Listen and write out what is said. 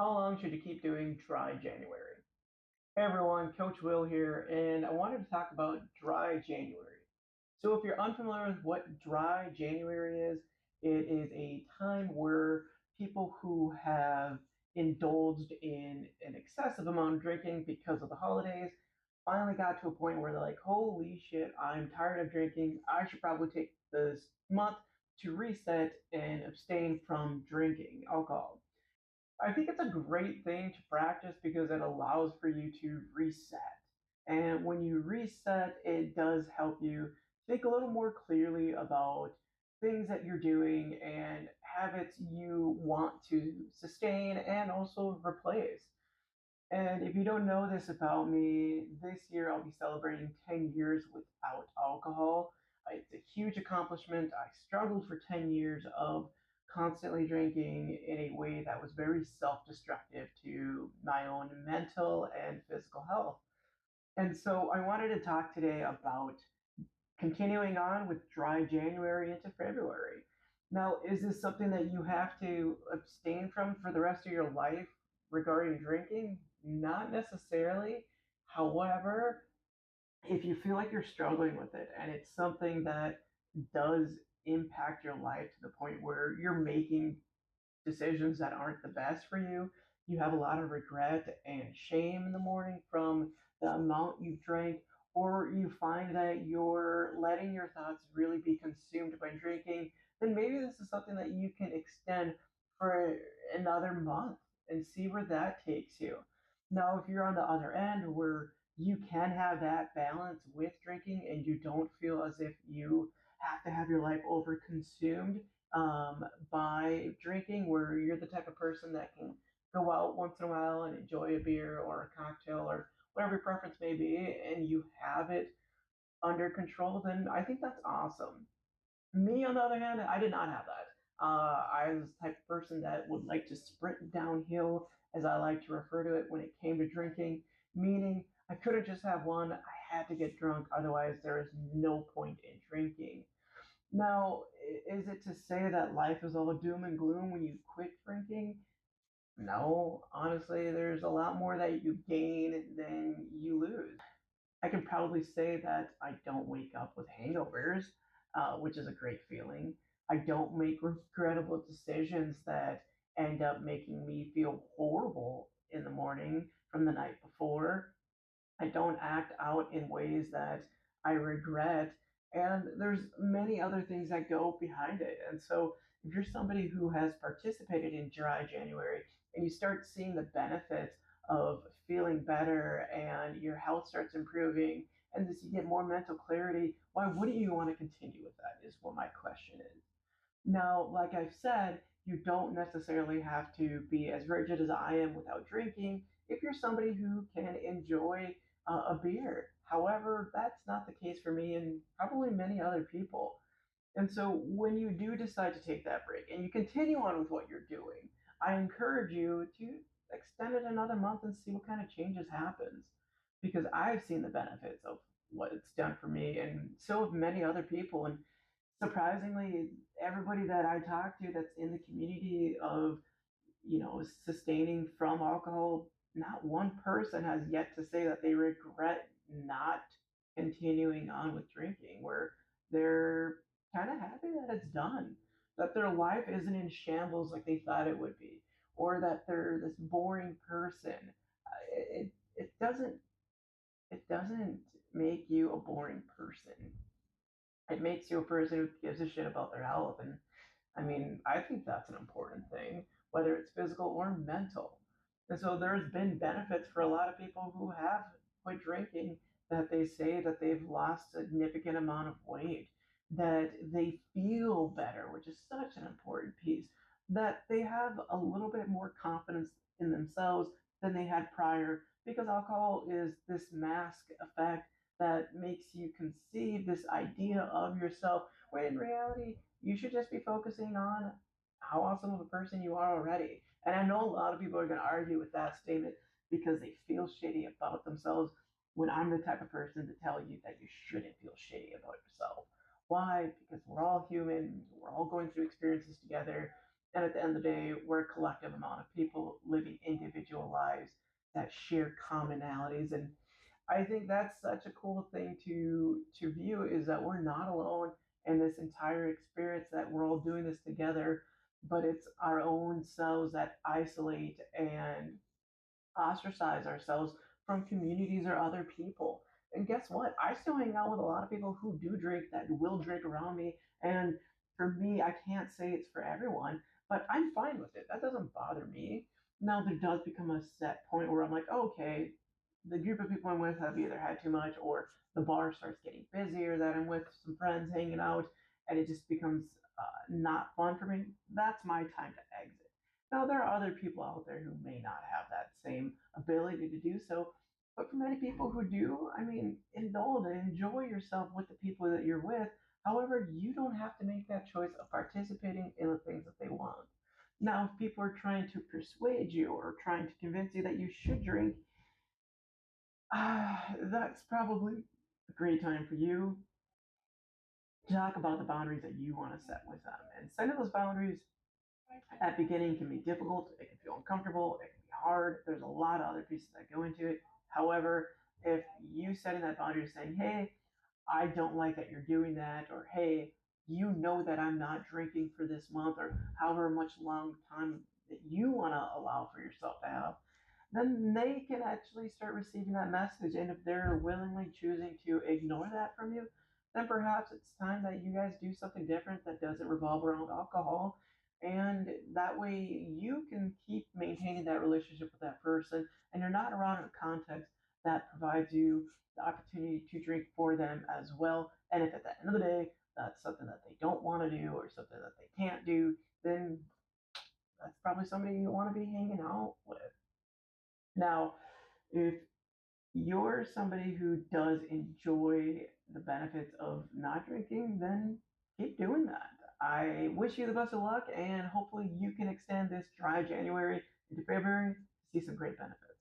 How long should you keep doing dry January? Hey everyone, Coach Will here, and I wanted to talk about dry January. So, if you're unfamiliar with what dry January is, it is a time where people who have indulged in an excessive amount of drinking because of the holidays finally got to a point where they're like, holy shit, I'm tired of drinking. I should probably take this month to reset and abstain from drinking alcohol. I think it's a great thing to practice because it allows for you to reset. And when you reset, it does help you think a little more clearly about things that you're doing and habits you want to sustain and also replace. And if you don't know this about me, this year I'll be celebrating 10 years without alcohol. It's a huge accomplishment. I struggled for 10 years of constantly drinking in a way that was very self destructive to my own mental and physical health. And so I wanted to talk today about continuing on with dry January into February. Now, is this something that you have to abstain from for the rest of your life regarding drinking? Not necessarily. However, if you feel like you're struggling with it and it's something that does impact your life to the point where you're making decisions that aren't the best for you, you have a lot of regret and shame in the morning from the amount you've drank, or you find that you're letting your thoughts really be consumed by drinking, then maybe this is something that you can extend for another month and see where that takes you. Now, if you're on the other end where you can have that balance with drinking and you don't feel as if you have to have your life over consumed by drinking, where you're the type of person that can go out once in a while and enjoy a beer or a cocktail or whatever your preference may be, and you have it under control, then I think that's awesome. Me, on the other hand, I did not have that. I was the type of person that would like to sprint downhill, as I like to refer to it, when it came to drinking, meaning I couldn't just have one, I had to get drunk, otherwise, there is no point in drinking. Now, is it to say that life is all doom and gloom when you quit drinking? No, honestly, there's a lot more that you gain than you lose. I can probably say that I don't wake up with hangovers, which is a great feeling. I don't make regrettable decisions that end up making me feel horrible in the morning from the night before. I don't act out in ways that I regret. And there's many other things that go behind it. And so if you're somebody who has participated in dry January and you start seeing the benefits of feeling better and your health starts improving and as you get more mental clarity, why wouldn't you want to continue with that is what my question is. Now, like I've said, you don't necessarily have to be as rigid as I am without drinking if you're somebody who can enjoy a beer. However, that's not the case for me and probably many other people. And so when you do decide to take that break and you continue on with what you're doing, I encourage you to extend it another month and see what kind of changes happens. Because I've seen the benefits of what it's done for me and so have many other people. And surprisingly, everybody that I talk to that's in the community of, sustaining from alcohol, not one person has yet to say that they regret not continuing on with drinking, where they're kind of happy that it's done, that their life isn't in shambles like they thought it would be, or that they're this boring person. It doesn't make you a boring person. It makes you a person who gives a shit about their health. And I mean, I think that's an important thing, whether it's physical or mental. And so there's been benefits for a lot of people who have quit drinking, that they say that they've lost a significant amount of weight, that they feel better, which is such an important piece, that they have a little bit more confidence in themselves than they had prior, because alcohol is this mask effect that makes you conceive this idea of yourself when in reality you should just be focusing on how awesome of a person you are already. And I know a lot of people are going to argue with that statement because they feel shitty about themselves, when I'm the type of person to tell you that you shouldn't feel shitty about yourself. Why? Because we're all human, we're all going through experiences together, and at the end of the day, we're a collective amount of people living lives that share commonalities. And I think that's such a cool thing to view, is that we're not alone in this entire experience, that we're all doing this together, but it's our own selves that isolate and ostracize ourselves from communities or other people. And guess what? I still hang out with a lot of people who do drink, that will drink around me. And for me, I can't say it's for everyone, but I'm fine with it. That doesn't bother me. Now, there does become a set point where I'm like, okay, the group of people I'm with have either had too much, or the bar starts getting busier, that I'm with some friends hanging out, and it just becomes not fun for me. That's my time to exit. Now, there are other people out there who may not have that same ability to do so, but for many people who do, I mean, indulge and enjoy yourself with the people that you're with. However, you don't have to make that choice of participating in the things that they want. Now, if people are trying to persuade you or trying to convince you that you should drink, that's probably a great time for you to talk about the boundaries that you want to set with them. And setting those boundaries at beginning can be difficult. It can feel uncomfortable. It can be hard. There's a lot of other pieces that go into it. However, if you setting that boundary saying, hey, I don't like that you're doing that, or hey, you know that I'm not drinking for this month, or however much long time that you want to allow for yourself to have, then they can actually start receiving that message. And if they're willingly choosing to ignore that from you, then perhaps it's time that you guys do something different that doesn't revolve around alcohol. And that way you can keep maintaining that relationship with that person, and you're not around in a context that provides you the opportunity to drink for them as well. And if at the end of the day that's something that they don't want to do, or something that they can't do, then that's probably somebody you want to be hanging out with. Now, if you're somebody who does enjoy the benefits of not drinking, then keep doing that. I wish you the best of luck, and hopefully you can extend this dry January into February to see some great benefits.